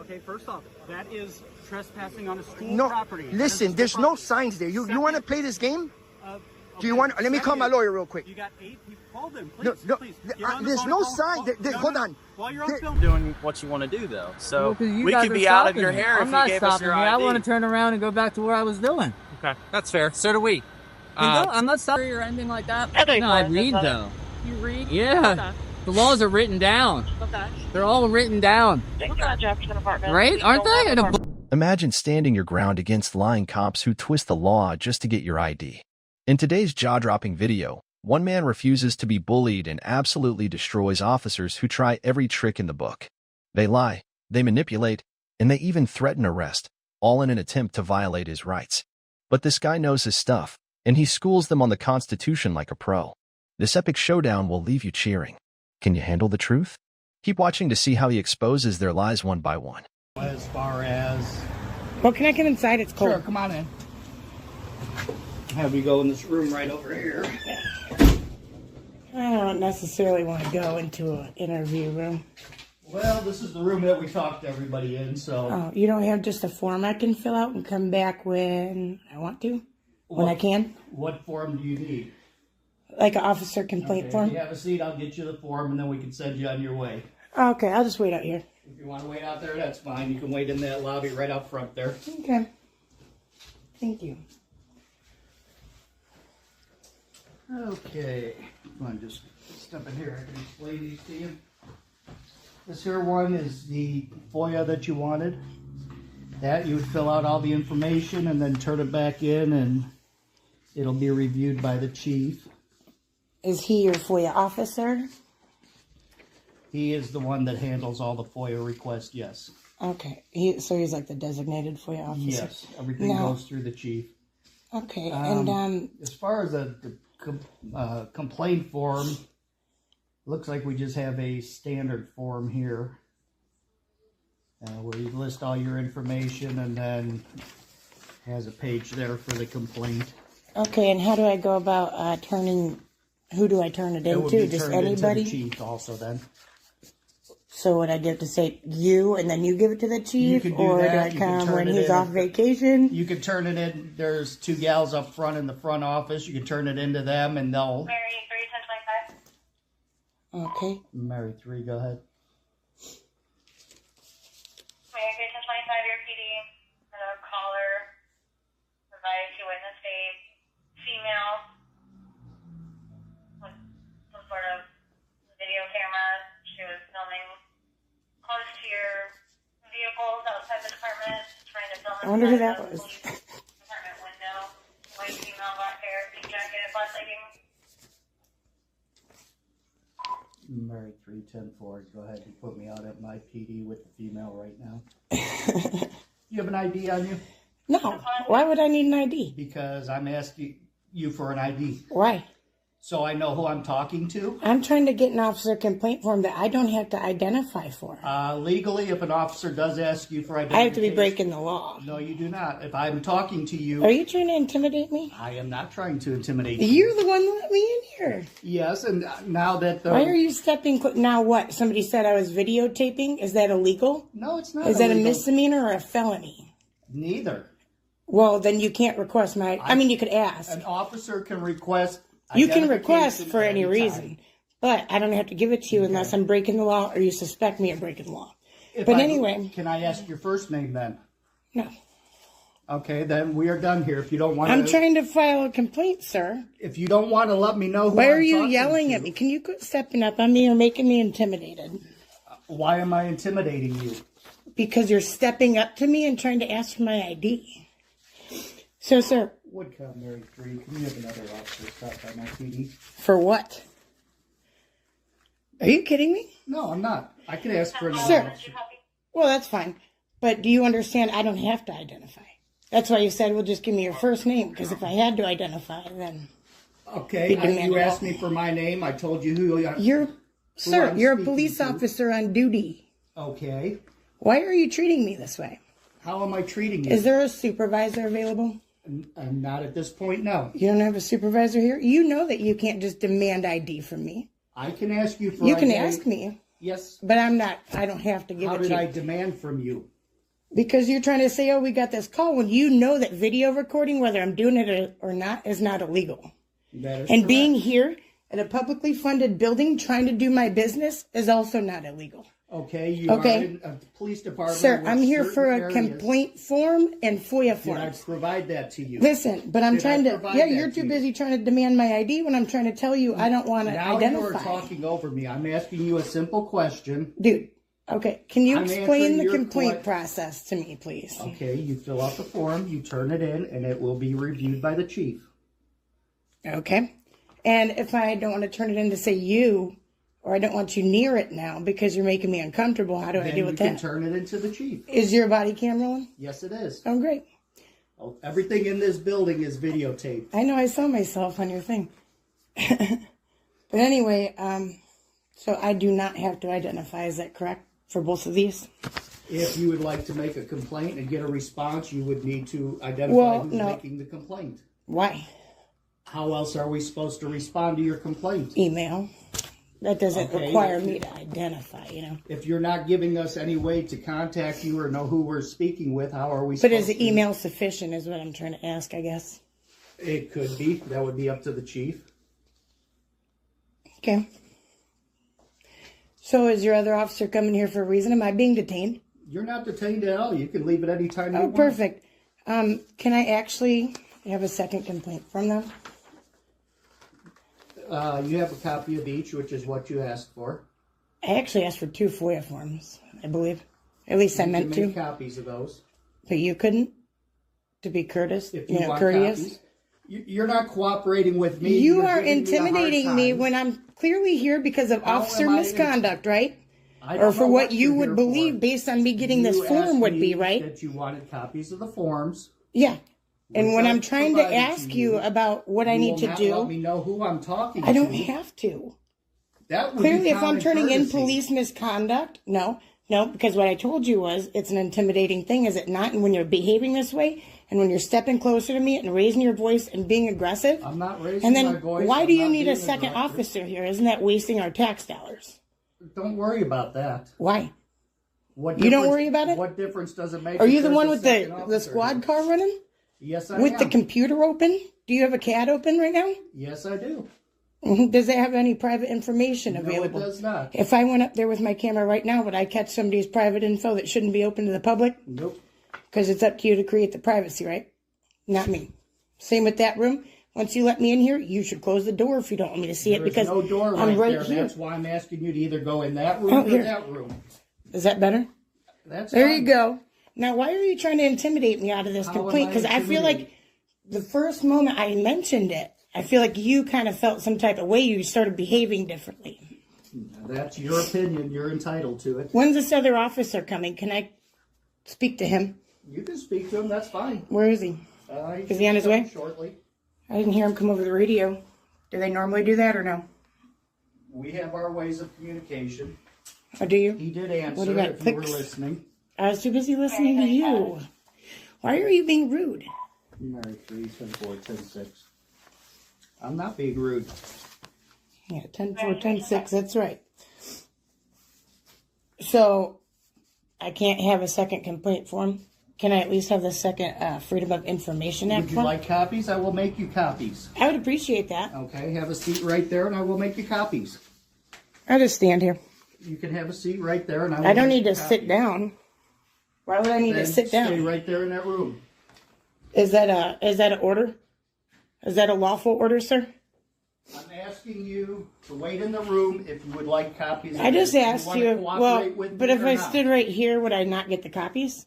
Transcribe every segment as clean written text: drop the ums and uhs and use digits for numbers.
Okay, first off, that is trespassing on a school property. Listen, there's no signs there. You want to play this game? Do you want? Let me call my lawyer real quick. You got 8 people. Call them, please. Please. There's no sign. Hold on. While you're on film, doing what you want to do, though. So we could be out of your hair if you gave us your ID. I want to turn around and go back to what I was doing. Okay, that's fair. So do we. I'm not sorry or anything like that. Okay, no, I read though. You read? Yeah. Okay. The laws are written down. Okay. They're all written down. Right? Aren't they? Imagine standing your ground against lying cops who twist the law just to get your ID. In today's jaw-dropping video, one man refuses to be bullied and absolutely destroys officers who try every trick in the book. They lie, they manipulate, and they even threaten arrest, all in an attempt to violate his rights. But this guy knows his stuff, and he schools them on the Constitution like a pro. This epic showdown will leave you cheering. Can you handle the truth? Keep watching to see how he exposes their lies one by one. As far as... Well, can I come inside? It's cold. Sure, come on in. Have you go in this room right over here. I don't necessarily want to go into an interview room. Well, this is the room that we talked to everybody in, so... Oh, you don't have just a form I can fill out and come back when I want to? When I can? What form do you need? Like an officer complaint form? If you have a seat, I'll get you the form, and then we can send you on your way. Okay, I'll just wait out here. If you want to wait out there, that's fine. You can wait in that lobby right out front there. Okay. Thank you. Okay. Come on, just step in here. I can explain these to you. This here one is the FOIA that you wanted. That you would fill out all the information and then turn it back in, and it'll be reviewed by the chief. Is he your FOIA officer? He is the one that handles all the FOIA requests, yes. Okay. So he's like the designated FOIA officer? Yes. Everything goes through the chief. Okay. And as far as the complaint form, looks like we just have a standard form here where you list all your information, and then has a page there for the complaint. Okay, and how do I go about turning? Who do I turn it into? Just anybody? Into the chief also then. So would I give to say you, and then you give it to the chief? You can do or that. do I come when he's off vacation? You can turn it in. There's 2 gals up front in the front office. You can turn it into them, and they'll... Mary 3, 10, 25. Okay. Mary 3, go ahead. Mary 3, 10, 25, your PD. Caller. Provide to witness a female with some sort of video camera. She was filming close to your vehicles outside the department, trying to film. I wonder who that was. Department window. White female, black hair, green jacket, black leggings. Mary 3, 10, 4. Go ahead and put me out at my PD with the female right now. You have an ID on you? No. Why would I need an ID? Because I'm asking you for an ID. Why? So I know who I'm talking to. I'm trying to get an officer complaint form that I don't have to identify for. Legally, if an officer does ask you for identification... I have to be breaking the law. No, you do not. If I'm talking to you... Are you trying to intimidate me? I am not trying to intimidate you. You're the one that let me in here. Yes, and now that the... Why are you stepping... Now what? Somebody said I was videotaping? Is that illegal? No, it's not Is illegal. that a misdemeanor or a felony? Neither. Well, then you can't request my... I mean, you could ask. An officer can request... You can request for any reason, but I don't have to give it to you unless I'm breaking the law or you suspect me of breaking the law. Anyway. Can I ask your first name then? No. Okay, then we are done here. If you don't want to... I'm trying to file a complaint, sir. If you don't want to let me know who Why I'm are you talking yelling to, at me? Can you quit stepping up on me or making me intimidated? Why am I intimidating you? Because you're stepping up to me and trying to ask for my ID. So, sir... Woodcount Mary 3, can you have another officer stop by my PD? For what? Are you kidding me? No, I'm not. I can ask for another Sir. officer. Well, that's fine. But do you understand I don't have to identify? That's why you said, well, just give me your first name. Because if I had to identify, then... Okay, you asked me for my name. I told you who you are. You're a police officer on duty. Okay. Why are you treating me this way? How am I treating you? Is there a supervisor available? Not at this point, no. You don't have a supervisor here? You know that you can't just demand ID from me. I can ask you for You ID. can ask me. Yes. But I don't have to give it to you. How did I demand from you? Because you're trying to say, oh, we got this call, when you know that video recording, whether I'm doing it or not, is not illegal. That is And correct. being here at a publicly funded building trying to do my business is also not illegal. Okay, you Okay. are in a police department. Sir, with I'm here certain for a areas. complaint form and FOIA Did I forms. provide that to you? Listen, but I'm Did I trying to, provide yeah, that you're to too you? busy trying to demand my ID when I'm trying to tell you I don't want to Now you are identify. talking over me. I'm asking you a simple question. Dude, okay, can you I'm explain answering the your complaint que- process to me, please? Okay, you fill out the form, you turn it in, and it will be reviewed by the chief. Okay. And if I don't want to turn it in to say you, or I don't want you near it now because you're making me uncomfortable, how do I Then deal you with can that? turn it into the chief. Is your body cam rolling? Yes, it is. Oh, great. Everything in this building is videotaped. I know I saw myself on your thing. But anyway, so I do not have to identify, is that correct, for both of these? If you would like to make a complaint and get a response, you would need to identify Well, who's no. making the complaint. Why? How else are we supposed to respond to your complaint? Email. That doesn't Okay, require if me you- to identify, you know. If you're not giving us any way to contact you or know who we're speaking with, how are we But supposed is the to? email sufficient is what I'm trying to ask, I guess. It could be. That would be up to the chief. Okay. So is your other officer coming here for a reason? Am I being detained? You're not detained at all. You can leave at any time you Oh, want. perfect. Can I actually have a second complaint from them? You have a copy of each, which is what you asked for. I actually asked for 2 FOIA forms, I believe. At least I You meant can to. make copies of those. But you couldn't? To be courteous? If you want courteous? copies. You're not cooperating with me. You You're are giving me a hard intimidating me time. when I'm clearly here because of How officer am I misconduct, right? I don't Or for know what you you're would here believe for. based on me getting You this asked form would me be, right? That you wanted copies of the forms. Yeah. And Which when I I'm trying to provided ask to you you, about what I You need will to not let do, me know who I'm talking I don't to. have to. That would Clearly, be if I'm common turning in courtesy. police misconduct, no, because what I told you was it's an intimidating thing, is it not? And when you're behaving this way, and when you're stepping closer to me and raising your voice and being aggressive, I'm not raising and then my voice. why I'm do you not need a being second aggressive. officer here? Isn't that wasting our tax dollars? Don't worry about that. Why? What You don't difference- worry about it? What difference does it make? Are if you the there's one a with second the officer squad here? car running? Yes, I With am. the computer open? Do you have a CAD open right now? Yes, I do. Does it have any private information No, it available? does not. If I went up there with my camera right now, would I catch somebody's private info that shouldn't be open to the public? Nope. Because it's up to you to create the privacy, right? Not me. Same with that room. Once you let me in here, you should close the door if you don't want me to see it, There's because no door right, I'm right there. here. That's why I'm asking you to either go in that room Oh, or here. that room. Is that better? That's There fine. you go. Now, why are you trying to intimidate me out of this How am complaint? I Because I feel like the first moment I mentioned it, I feel like you kind of felt some type of way. You started behaving differently. That's your opinion. You're entitled to it. When's this other officer coming? Can I speak to him? You can speak to him. That's fine. Where is he? Is he on his way? Shortly. I didn't hear him come over the radio. Do they normally do that or no? We have our ways of communication. Or do you? He did answer What do you got, if you were clicks? listening. I was too busy listening to you. Why are you being rude? Mary 3, 10, 4, 10, 6. I'm not being rude. Yeah, 10-4, 10-6, that's right. So, I can't have a second complaint form? Can I at least have the second Freedom of Information Act Would you form? like copies? I will make you copies. I would appreciate that. Okay, have a seat right there and I will make you copies. I'll just stand here. You can have a seat right there and I will I don't make need you to sit copies. down. Why would I need Then to sit stay down? right there in that room. Is that an order? Is that a lawful order, sir? I'm asking you to wait in the room if you would like copies. I just asked wanna you. cooperate Well, with but me if or I not? stood right here, would I not get the copies?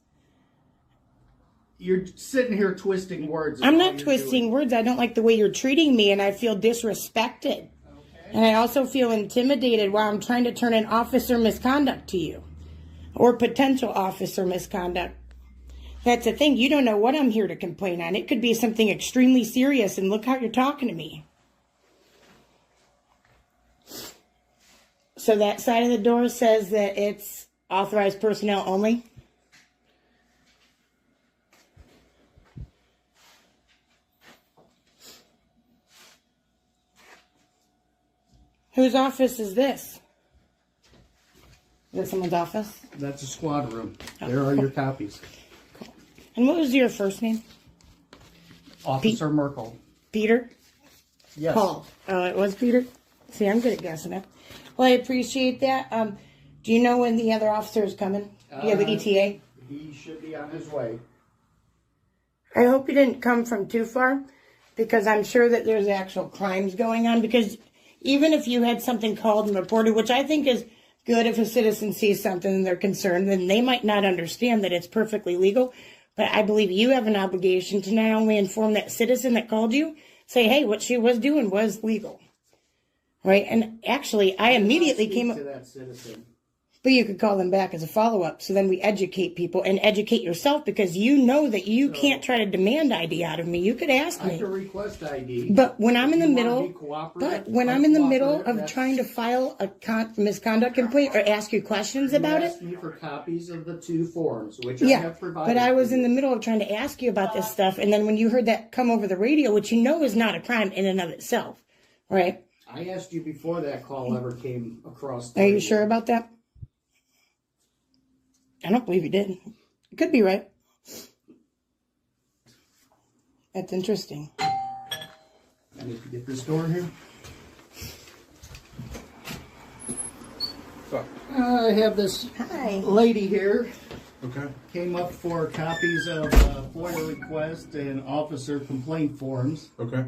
You're sitting here twisting words. is I'm all not you're twisting doing. words. I don't like the way you're treating me, and I feel disrespected. And I also feel intimidated while I'm trying to turn in officer misconduct to you, or potential officer misconduct. That's the thing. You don't know what I'm here to complain on. It could be something extremely serious, and look how you're talking to me. So that side of the door says that it's authorized personnel only? Whose office is this? that someone's office? That's a squad room. There are your copies. And what was your first name? Officer Merkel. Peter? Yes. Paul. Oh, it was Peter? See, I'm good at guessing it. Well, I appreciate that. Do you know when the other officer is coming? Do you have the ETA? He should be on his way. I hope you didn't come from too far, because I'm sure that there's actual crimes going on. Because even if you had something called and reported, which I think is good if a citizen sees something and they're concerned, then they might not understand that it's perfectly legal. But I believe you have an obligation to not only inform that citizen that called you, say, hey, what she was doing was legal. Right? And actually, I immediately came up to that citizen. But you could call them back as a follow-up. So then we educate people and educate yourself, because you know that you can't try to demand ID out of me. You could ask I me. can request ID. But when I'm in the You wanna middle, be cooperative, of that's- trying to file a misconduct complaint or ask you questions about You it, asked me for copies of the 2 forms, which I yeah. have provided. But I was for in you. the middle of trying to ask you about this stuff, and then when you heard that come over the radio, which you know is not a crime in and of itself, right? I asked you before that call ever came across. the Are you radio. sure about that? I don't believe you did. You could be right. That's interesting. I need to get this door here. I have this Hi. lady here. Okay. Came up for copies of FOIA request and officer complaint forms. Okay.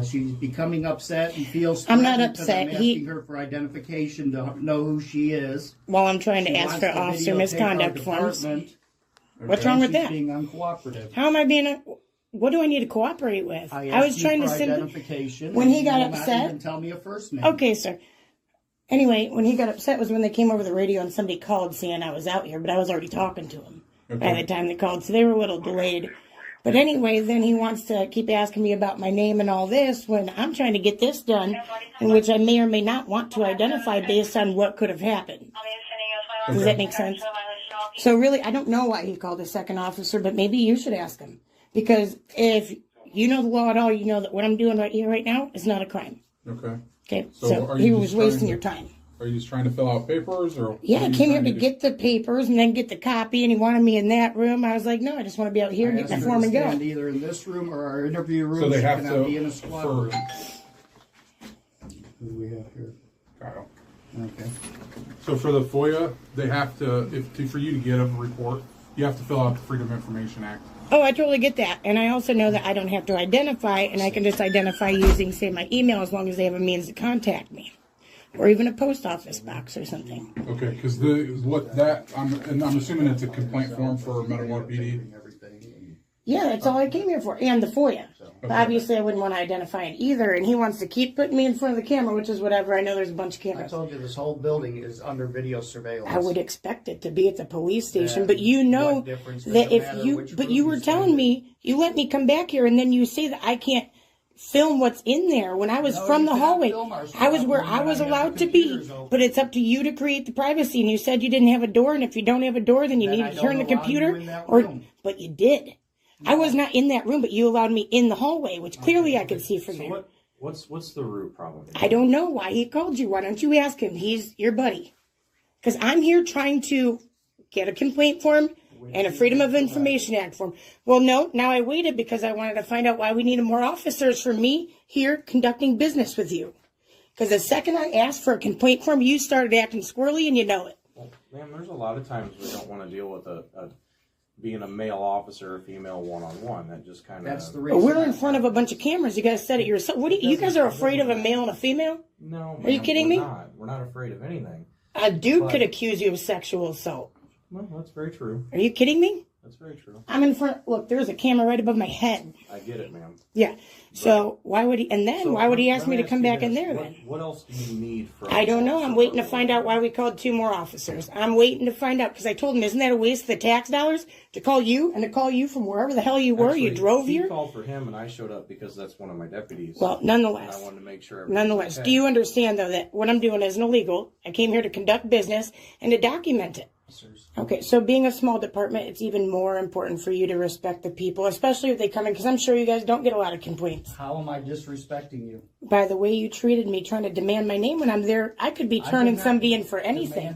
She's becoming upset and feels I'm not threatened because upset. I'm asking her for identification to know who she is. While I'm trying to She ask wants for to officer videotape our misconduct forms. department, What's and wrong with she's that? being uncooperative. How am I being what do I need to cooperate with? I was asked you trying for to send. identification. When and he you got will not upset- even tell me a first name. Okay, sir. Anyway, when he got upset was when they came over the radio and somebody called saying I was out here, but I was already talking to him by the time they called, so they were a little delayed. But anyway, then he wants to keep asking me about my name and all this when I'm trying to get this done, in which I may or may not want to identify based on what could have happened. Does that make sense? So really, I don't know why he called a second officer, but maybe you should ask him. Because if you know the law at all, you know that what I'm doing right here, right now, is not a crime. Okay. Okay, So so are he you was just wasting trying your to- time. Are you just trying to fill out papers, or? Yeah, what I are you came here trying to do? get the papers and then get the copy, and he wanted me in that room. I was like, no, I just want to be out here, I get asked my her form to and stand go. either in this room or our interview room. So they She have cannot to be in a squad for- room. Who do we have here? Kyle. Okay. So for the FOIA, they have to, for you to get a report, you have to fill out the Freedom of Information Act. Oh, I totally get that. And I also know that I don't have to identify, and I can just identify using, say, my email as long as they have a means to contact me. Or even a post office box or something. Okay, because I'm assuming it's a complaint form for Metamora PD. Yeah, that's all I came here for. And the FOIA. But obviously, I wouldn't want to identify it either. And he wants to keep putting me in front of the camera, which is whatever. I know there's a bunch of I cameras. told you this whole building is under video surveillance. I would expect it to be at the police station, Then but you know what difference does that it if matter you, which but room you you were stand telling in? me, you let me come back here and then you say that I can't film what's in there when I was No, from you the cannot hallway. film our I was stuff where when I was I have allowed the to be, computers open. but it's up to you to create the privacy. And you said you didn't have a door, and if you don't have a door, then you Then need I to don't turn the allow you computer. in that Or, room. but you did. I was not in that room, but you allowed me in the hallway, which clearly I could see from there. What's the root problem? I don't know why he called you. Why don't you ask him? He's your buddy. Because I'm here trying to get a complaint form and a Freedom of Information Act form. Well, no, now I waited because I wanted to find out why we needed more officers for me here conducting business with you. Because the second I asked for a complaint form, you started acting squirrely and you know it. Well, ma'am, there's a lot of times we don't want to deal with being a male officer or female one-on-one. That just kind of... That's the But reason. we're in front of a bunch of cameras. You guys said it yourself. What do you guys are afraid of a male and a female? No, Are you ma'am, kidding we're me? Not. We're not afraid of anything. A dude But- could accuse you of sexual assault. Well, that's very true. Are you kidding me? That's very true. I'm in front. Look, there's a camera right above my head. I get it, ma'am. Yeah. So why would he? And then So why would he let ask me to come you back in this. there What- then? What else do you need from... I don't know. I'm Officer waiting to Merkel? find out why we called 2 more officers. I'm waiting to find out because I told him, isn't that a waste of the tax dollars to call you and to call you from wherever the hell you were? Actually, You drove he here. called for him, and I showed up because that's one of my deputies. Well, And nonetheless, I wanted to make sure... everything was okay. do you understand though that what I'm doing isn't illegal? I came here to conduct business and to document it. Okay, so being a small department, it's even more important for you to respect the people, especially if they come in, because I'm sure you guys don't get a lot of complaints. How am I disrespecting you? By the way you treated me, trying to demand my name when I'm there, I could be turning somebody in for anything.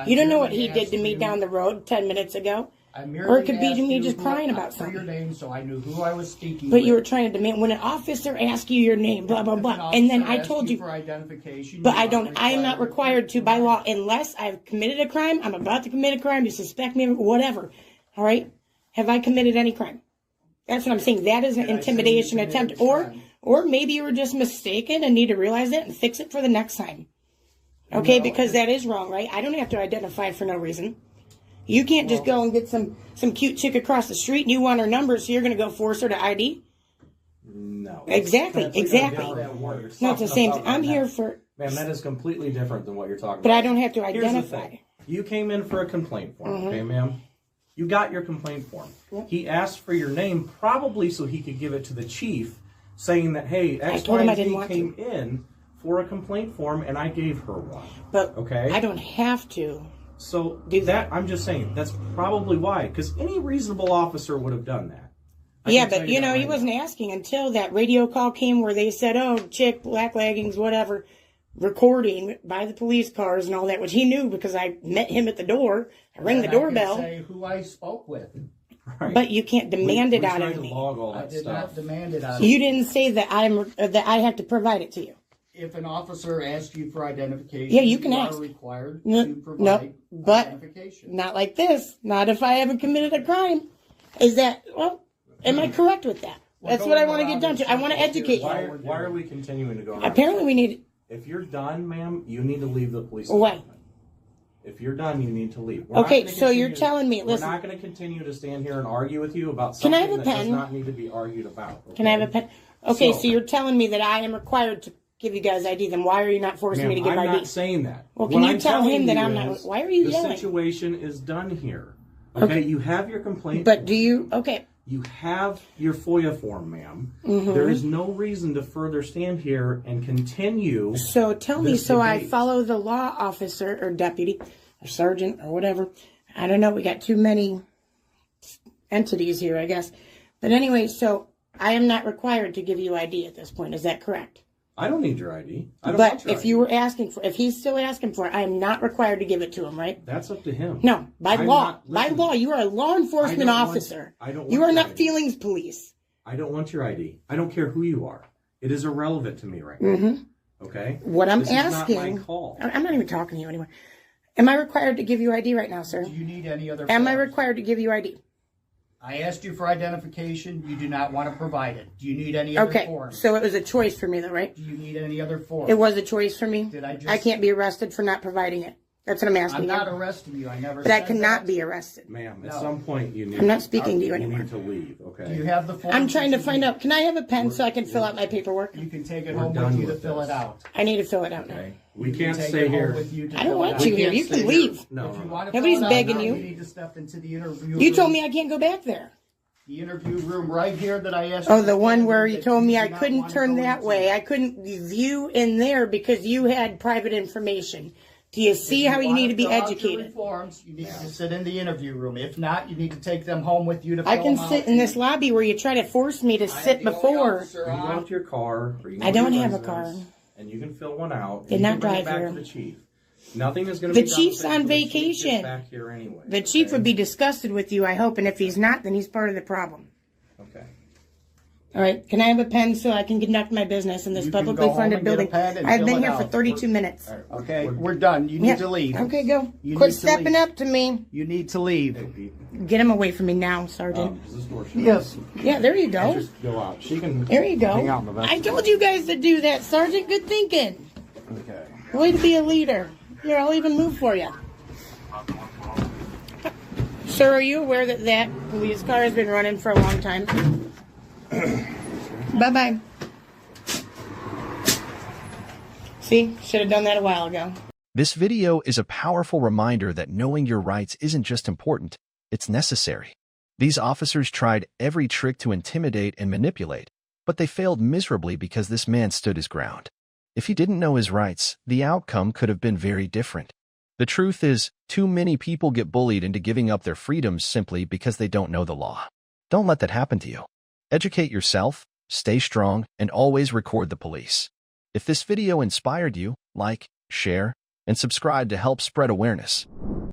You don't know what he did to me down the road 10 minutes ago. Or it could be to me just crying about something. Your name, so I knew who I was speaking But with. you were trying to demand, when an officer asks you your name, blah, blah, blah, and then I told you, for identification, but I am not required to by law, unless I've committed a crime, I'm about to commit a crime, you suspect me, whatever, all right? Have I committed any crime? That's what I'm saying. That is an intimidation attempt. Or maybe you were just mistaken and need to realize that and fix it for the next time. Okay, because that is wrong, right? I don't have to identify for no reason. You can't just go and get some cute chick across the street and you want her number, so you're going to go force her to ID? No. Exactly. No, it's the same thing. I'm here for... Man, that is completely different than what you're talking about. But I don't have to Here's the identify. thing. You came in for a complaint form, okay, ma'am? You got your complaint form. He asked for your name probably so he could give it to the chief, saying that, hey, X, Y, and Z came in for a complaint form, and I gave her one. But okay? I don't have to. So that I'm just saying, that's probably why, because any reasonable officer would have done that. Yeah, but you know, he wasn't asking until that radio call came where they said, oh, chick, black leggings, whatever, recording by the police cars and all that, which he knew because I met him at the door. I rang the doorbell. I say who I spoke with. Right. But you can't demand it out of me. I did not demand it out of you. You didn't say that I have to provide it to you. If an officer asks you for identification, yeah, you can ask. Are required to provide but identification. Not like this. Not if I haven't committed a crime. Is that, well, am I correct with that? That's what I want to get down to. I want to educate you. Why are we continuing to go around? Apparently we need... If you're done, ma'am, you need to leave the police Why? department. If you're done, you need to leave. Okay, so you're telling me, listen. We're not going to continue to stand here and argue with you about something that does not need to be argued about. Okay? Can I have a pen? Okay, so you're telling me that I am required to give you guys ID, then why are you not forcing me to give ID? I'm not saying that. Well, can you tell him that I'm not... Why are you yelling? The situation is done here. Okay, you have your complaint. But do you... Okay. You have your FOIA form, ma'am. There is no reason to further stand here and continue. So tell me, so I follow the law officer or deputy or sergeant or whatever. I don't know. We got too many entities here, I guess. But anyway, so I am not required to give you ID at this point. Is that correct? I don't need your ID. I don't but want your if ID. you were asking for, if he's still asking for it, I am not required to give it to him, right? That's up to him. No, by law. By law, you are a law enforcement officer. You are not feelings police. I don't want your ID. I don't care who you are. It is irrelevant to me right now. Okay? What I'm this asking... is not my call. I'm not even talking to you anymore. Am I required to give you ID right now, sir? Do you need any other Am I forms? required to give you ID? I asked you for identification. You do not want to provide it. Do you need any other forms? So it was a choice for me, though, right? Do you need any other forms? It was a choice for me. Did I just... I can't be arrested for not providing it. That's what I'm asking you. I'm not arresting you. I never But said I cannot that. be arrested. Ma'am, at some point you need... I'm not speaking to you You anymore. need to leave, okay? Do you have the forms? I'm trying to find out. Can I have a pen so I can fill out my paperwork? You can take it home with you to fill it out. I need to fill it out now. Okay. We can't Take stay it home here. with you to I don't fill it want out. you here. You can leave. No, If you no. want to Nobody's fill it out begging now, you. You need to step into the interview You room. told me I can't go back there. The interview room right here that I asked Oh, you the to one stand where in you that told me do I not couldn't want to turn go that into. way. I couldn't view in there because you had private information. Do you see how you need to be If you want fill out your educated? forms, you need to sit in the interview room. If not, you need to take them home with you to fill I can them out. sit in this lobby where you try to force me to sit before. You can go to your car. Or you can I go to don't your have a residence, car. And you can fill one out. Did and not you can bring it drive back here. to the chief. Nothing is going to The be done chief's with it on until the chief gets vacation. back here anyway. The chief would be disgusted with you, I hope, and if he's not, then he's part of the problem. Okay. All right, can I have a pen so I can conduct my business in this You can publicly go home funded and get a building? pen and I've fill been it here for out. 32 minutes. All right. Okay, we're done. You need to leave. Okay, go. You Quit need to stepping leave. up to me. You need to leave. Hey, Pete. Get him away from me now, Sergeant. Is this door shut? Yes. Yeah, there you go. Just go out. She can There you hang out in go. the I vestibule. told you guys to do that, Sergeant. Good thinking. Okay. Way to be a leader. Here, I'll even move for you. Sir, are you aware that that police car has been running for a long time? Bye-bye. See? Should have done that a while ago. This video is a powerful reminder that knowing your rights isn't just important, it's necessary. These officers tried every trick to intimidate and manipulate, but they failed miserably because this man stood his ground. If he didn't know his rights, the outcome could have been very different. The truth is, too many people get bullied into giving up their freedoms simply because they don't know the law. Don't let that happen to you. Educate yourself, stay strong, and always record the police. If this video inspired you, like, share, and subscribe to help spread awareness.